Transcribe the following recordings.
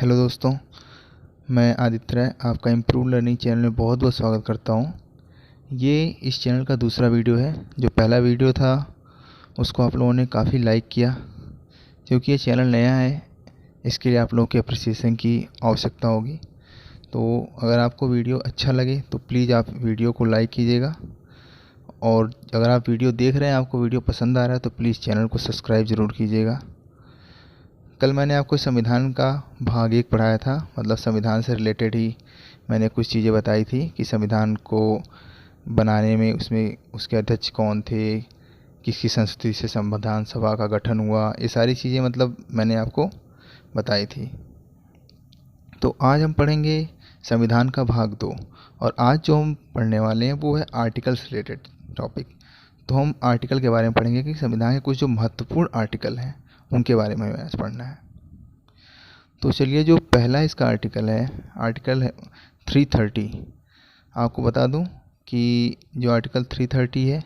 Hello दोस्तों, मैं आदित्य राय आपका इम्प्रूव लर्निंग चैनल में बहुत बहुत स्वागत करता हूँ। ये इस चैनल का दूसरा वीडियो है। जो पहला वीडियो था उसको आप लोगों ने काफ़ी लाइक किया। क्योंकि ये चैनल नया है, इसके लिए आप लोगों के अप्रिसिएशन की आवश्यकता होगी। तो अगर आपको वीडियो अच्छा लगे तो प्लीज़ आप वीडियो को लाइक कीजिएगा, और अगर आप वीडियो देख रहे हैं, आपको वीडियो पसंद आ रहा है, तो प्लीज़ चैनल को सब्सक्राइब ज़रूर कीजिएगा। कल मैंने आपको संविधान का भाग 1 पढ़ाया था, मतलब संविधान से रिलेटेड ही मैंने कुछ चीज़ें बताई थी कि संविधान को बनाने में उसमें उसके अध्यक्ष कौन थे, किसकी संस्तुति से संविधान सभा का गठन हुआ, ये सारी चीज़ें मतलब मैंने आपको बताई थी। तो आज हम पढ़ेंगे संविधान का भाग 2, और आज जो हम पढ़ने वाले हैं वो है आर्टिकल से रिलेटेड टॉपिक। तो हम आर्टिकल के बारे में पढ़ेंगे कि संविधान के कुछ जो महत्वपूर्ण आर्टिकल हैं उनके बारे में हमें आज पढ़ना है। तो चलिए, जो पहला इसका आर्टिकल है 330। आपको बता दूं कि जो आर्टिकल 330 है,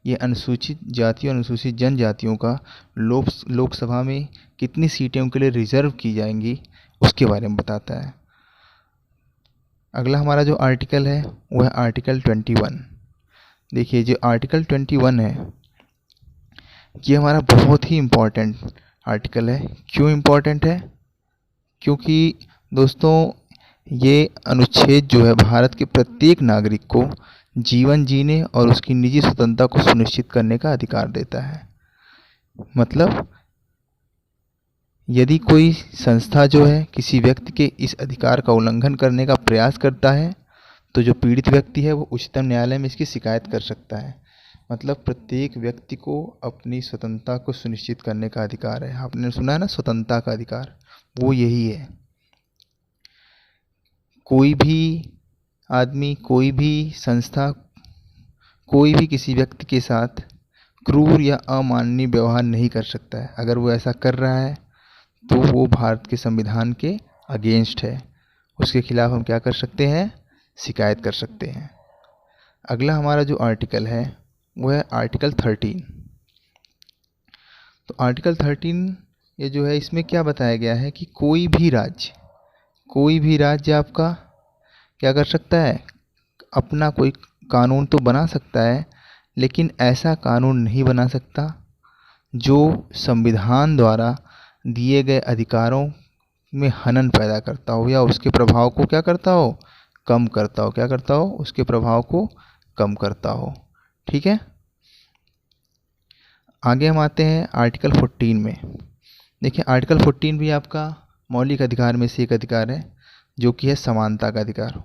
ये अनुसूचित जाति और अनुसूचित जनजातियों का लोकसभा में कितनी सीटें उनके लिए रिजर्व की जाएंगी उसके बारे में बताता है। अगला हमारा जो आर्टिकल है वो है आर्टिकल 21। देखिए, जो आर्टिकल 21 है ये हमारा बहुत ही इम्पोर्टेंट आर्टिकल है। क्यों इम्पोर्टेंट है? क्योंकि दोस्तों, ये अनुच्छेद जो है भारत के प्रत्येक नागरिक को जीवन जीने और उसकी निजी स्वतंत्रता को सुनिश्चित करने का अधिकार देता है। मतलब यदि कोई संस्था जो है किसी व्यक्ति के इस अधिकार का उल्लंघन करने का प्रयास करता है, तो जो पीड़ित व्यक्ति है वो उच्चतम न्यायालय में इसकी शिकायत कर सकता है। मतलब प्रत्येक व्यक्ति को अपनी स्वतंत्रता को सुनिश्चित करने का अधिकार है। आपने सुना है ना, स्वतंत्रता का अधिकार, वो यही है। कोई भी आदमी, कोई भी संस्था, कोई भी किसी व्यक्ति के साथ क्रूर या अमानवीय व्यवहार नहीं कर सकता है। अगर वो ऐसा कर रहा है तो वो भारत के संविधान के अगेंस्ट है। उसके खिलाफ हम क्या कर सकते हैं? शिकायत कर सकते हैं। अगला हमारा जो आर्टिकल है वो है आर्टिकल 13। तो आर्टिकल 13 ये जो है, इसमें क्या बताया गया है कि कोई भी राज्य आपका क्या कर सकता है? अपना कोई कानून तो बना सकता है, लेकिन ऐसा कानून नहीं बना सकता जो संविधान द्वारा दिए गए अधिकारों में हनन पैदा करता हो या उसके प्रभाव को क्या करता हो? कम करता हो। क्या करता हो? उसके प्रभाव को कम करता हो। ठीक है, आगे हम आते हैं आर्टिकल 14 में। देखिए, आर्टिकल 14 भी आपका मौलिक अधिकार में से एक अधिकार है, जो कि है समानता का अधिकार।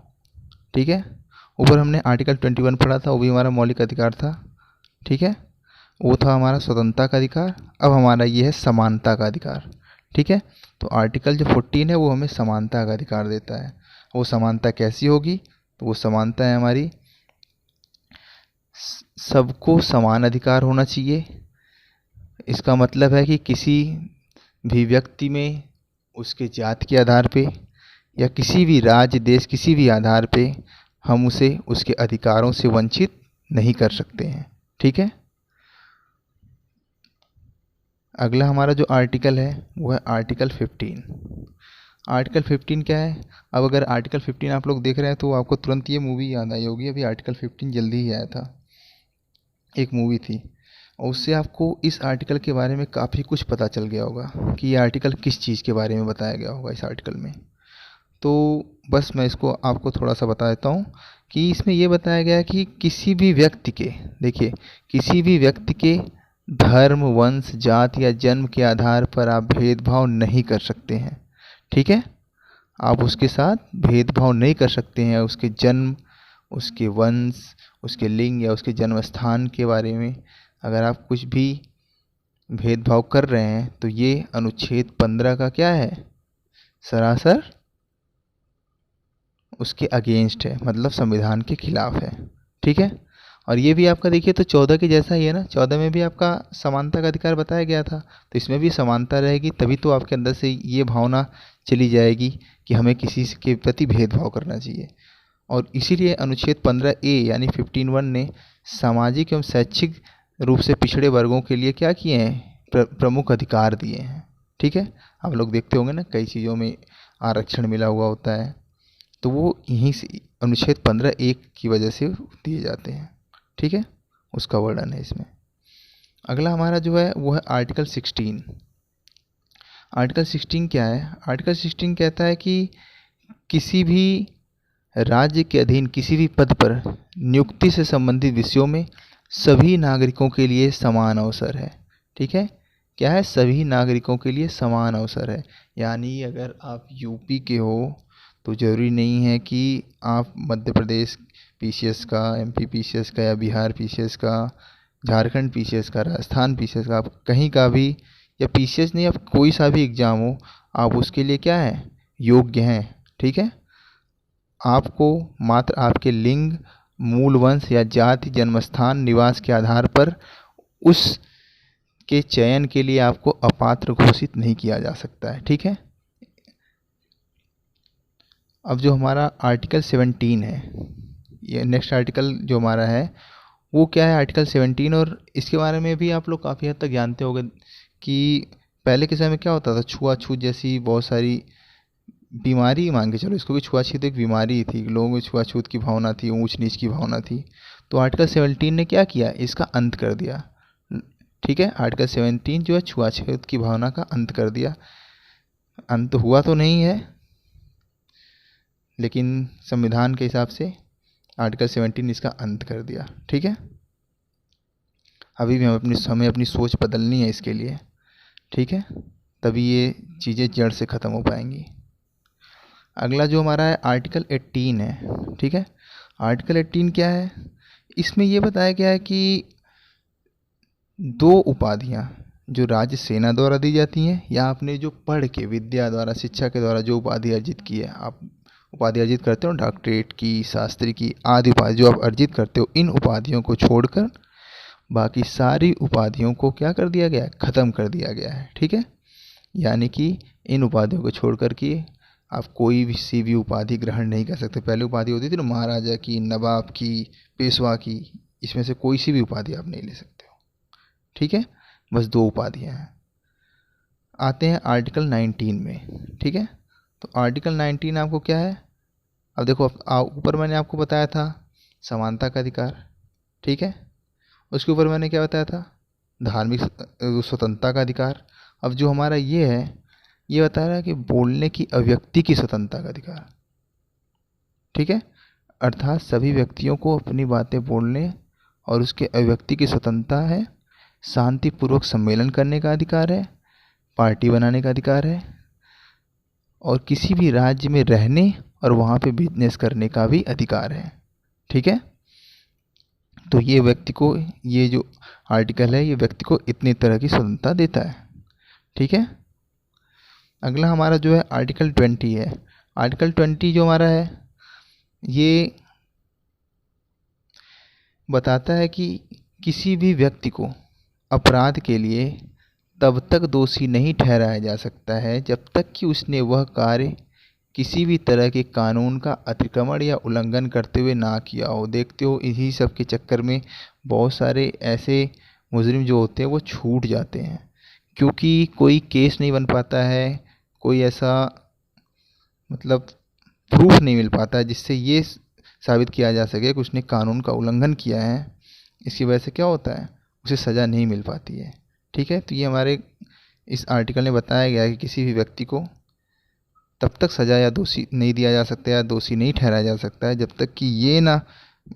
ठीक है, ऊपर हमने आर्टिकल 21 पढ़ा था, वो भी हमारा मौलिक अधिकार था। ठीक है, वो था हमारा स्वतंत्रता का अधिकार। अब हमारा ये है समानता का अधिकार। ठीक है, तो आर्टिकल जो 14 है वो हमें समानता का अधिकार देता है। वो समानता कैसी होगी? तो वो समानता है हमारी, सबको समान अधिकार होना चाहिए। इसका मतलब है कि किसी भी व्यक्ति में उसके जाति के आधार पे या किसी भी राज्य, देश, किसी भी आधार पे हम उसे उसके अधिकारों से वंचित नहीं कर सकते हैं। ठीक है, अगला हमारा जो आर्टिकल है वो है आर्टिकल 15। आर्टिकल 15 क्या है? अब अगर आर्टिकल 15 आप लोग देख रहे हैं तो आपको तुरंत ये मूवी याद आई होगी। अभी आर्टिकल 15 जल्दी ही आया था, एक मूवी थी, और उससे आपको इस आर्टिकल के बारे में काफ़ी कुछ पता चल गया होगा कि ये आर्टिकल किस चीज़ के बारे में बताया गया होगा इस आर्टिकल में। तो बस मैं इसको आपको थोड़ा सा बता देता हूँ कि इसमें ये बताया गया है कि किसी भी व्यक्ति के, देखिए, किसी भी व्यक्ति के धर्म, वंश, जाति या जन्म के आधार पर आप भेदभाव नहीं कर सकते हैं। ठीक है, आप उसके साथ भेदभाव नहीं कर सकते हैं। उसके जन्म, उसके वंश, उसके लिंग या उसके जन्म स्थान के बारे में अगर आप कुछ भी भेदभाव कर रहे हैं तो ये अनुच्छेद 15 का क्या है? सरासर उसके अगेंस्ट है, मतलब संविधान के खिलाफ है। ठीक है, और ये भी आपका देखिए तो 14 के जैसा ही है ना। 14 में भी आपका समानता का अधिकार बताया गया था, तो इसमें भी समानता रहेगी, तभी तो आपके अंदर से ये भावना चली जाएगी कि हमें किसी के प्रति भेदभाव करना चाहिए। और इसीलिए अनुच्छेद 15A यानी 15(1) ने सामाजिक एवं शैक्षिक रूप से पिछड़े वर्गों के लिए क्या किए हैं? प्रमुख अधिकार दिए हैं। ठीक है, आप लोग देखते होंगे ना, कई चीज़ों में आरक्षण मिला हुआ होता है, तो वो यहीं से अनुच्छेद 15(1) की वजह से दिए जाते हैं। ठीक है, उसका वर्णन है इसमें। अगला हमारा जो है वो है आर्टिकल 16। आर्टिकल 16 क्या है? आर्टिकल 16 कहता है कि किसी भी राज्य के अधीन किसी भी पद पर नियुक्ति से संबंधित विषयों में सभी नागरिकों के लिए समान अवसर है। ठीक है, क्या है? सभी नागरिकों के लिए समान अवसर है। यानी अगर आप यूपी के हो तो ज़रूरी नहीं है कि आप मध्य प्रदेश पीसीएस का, एमपी पीसीएस का, या बिहार पीसीएस का, झारखंड पीसीएस का, राजस्थान पीसीएस का, आप कहीं का भी, या पीसीएस नहीं, आप कोई सा भी एग्ज़ाम हो, आप उसके लिए क्या है? योग्य हैं। ठीक है, आपको मात्र आपके लिंग, मूल वंश या जाति, जन्मस्थान, निवास के आधार पर उस के चयन के लिए आपको अपात्र घोषित नहीं किया जा सकता है। ठीक है, अब जो हमारा आर्टिकल 17 है, ये नेक्स्ट आर्टिकल जो हमारा है वो क्या है? आर्टिकल 17। और इसके बारे में भी आप लोग काफ़ी हद तक जानते होंगे कि पहले के समय में क्या होता था, छुआछूत जैसी बहुत सारी बीमारी, मान के चलो इसको भी, छुआछूत एक बीमारी थी, लोगों में छुआछूत की भावना थी, ऊंच नीच की भावना थी। तो आर्टिकल 17 ने क्या किया? इसका अंत कर दिया। ठीक है, आर्टिकल 17 जो है छुआछूत की भावना का अंत कर दिया। अंत हुआ तो नहीं है, लेकिन संविधान के हिसाब से आर्टिकल 17 इसका अंत कर दिया। ठीक है, अभी भी हमें अपनी सोच बदलनी है इसके लिए। ठीक है, तभी ये चीज़ें जड़ से ख़त्म हो पाएंगी। अगला जो हमारा है आर्टिकल 18 है। ठीक है, आर्टिकल 18 क्या है? इसमें ये बताया गया है कि 2 उपाधियाँ जो राज्य सेना द्वारा दी जाती हैं, या आपने जो पढ़ के विद्या द्वारा, शिक्षा के द्वारा जो उपाधि अर्जित की है, आप उपाधि अर्जित करते हो, डॉक्टरेट की, शास्त्री की आदि उपाधि जो आप अर्जित करते हो, इन उपाधियों को छोड़कर बाकी सारी उपाधियों को क्या कर दिया गया है? ख़त्म कर दिया गया है। ठीक है, यानी कि इन उपाधियों को छोड़कर के आप कोई भी सी भी उपाधि ग्रहण नहीं कर सकते। पहले उपाधि होती थी ना, महाराजा की, नवाब की, पेशवा की, इसमें से कोई सी भी उपाधि आप नहीं ले सकते हो। ठीक है, बस 2 उपाधियाँ हैं। आते हैं आर्टिकल 19 में। ठीक है, तो आर्टिकल 19 आपको क्या है? अब देखो, ऊपर मैंने आपको बताया था समानता का अधिकार। ठीक है, उसके ऊपर मैंने क्या बताया था? धार्मिक स्वतंत्रता का अधिकार। अब जो हमारा ये है, ये बता रहा है कि बोलने की, अभिव्यक्ति की स्वतंत्रता का अधिकार। ठीक है, अर्थात सभी व्यक्तियों को अपनी बातें बोलने और उसके अभिव्यक्ति की स्वतंत्रता है। शांतिपूर्वक सम्मेलन करने का अधिकार है, पार्टी बनाने का अधिकार है, और किसी भी राज्य में रहने और वहाँ पे बिजनेस करने का भी अधिकार है। ठीक है, तो ये व्यक्ति को, ये जो आर्टिकल है, ये व्यक्ति को इतनी तरह की स्वतंत्रता देता है। ठीक है, अगला हमारा जो है आर्टिकल 20 है। आर्टिकल 20 जो हमारा है, ये बताता है कि किसी भी व्यक्ति को अपराध के लिए तब तक दोषी नहीं ठहराया जा सकता है जब तक कि उसने वह कार्य किसी भी तरह के कानून का अतिक्रमण या उल्लंघन करते हुए ना किया हो। देखते हो, इन्हीं सब के चक्कर में बहुत सारे ऐसे मुजरिम जो होते हैं वो छूट जाते हैं, क्योंकि कोई केस नहीं बन पाता है, कोई ऐसा मतलब प्रूफ नहीं मिल पाता है जिससे ये साबित किया जा सके कि उसने कानून का उल्लंघन किया है। इसकी वजह से क्या होता है? उसे सज़ा नहीं मिल पाती है। ठीक है, तो ये हमारे इस आर्टिकल में बताया गया है कि किसी भी व्यक्ति को तब तक सज़ा या दोषी नहीं दिया जा सकता, या दोषी नहीं ठहराया जा सकता है, जब तक कि ये ना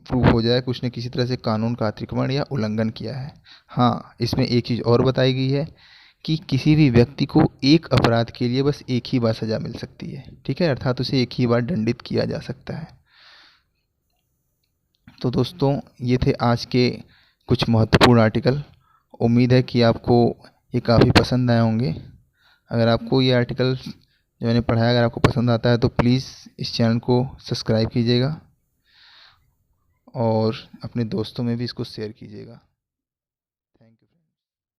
प्रूव हो जाए कि उसने किसी तरह से कानून का अतिक्रमण या उल्लंघन किया है। हाँ, इसमें एक चीज़ और बताई गई है कि किसी भी व्यक्ति को एक अपराध के लिए बस एक ही बार सज़ा मिल सकती है। ठीक है, अर्थात उसे एक ही बार दंडित किया जा सकता है। तो दोस्तों, ये थे आज के कुछ महत्वपूर्ण आर्टिकल। उम्मीद है कि आपको ये काफ़ी पसंद आए होंगे। अगर आपको ये आर्टिकल जो मैंने पढ़ाया अगर आपको पसंद आता है तो प्लीज़ इस चैनल को सब्सक्राइब कीजिएगा और अपने दोस्तों में भी इसको शेयर कीजिएगा।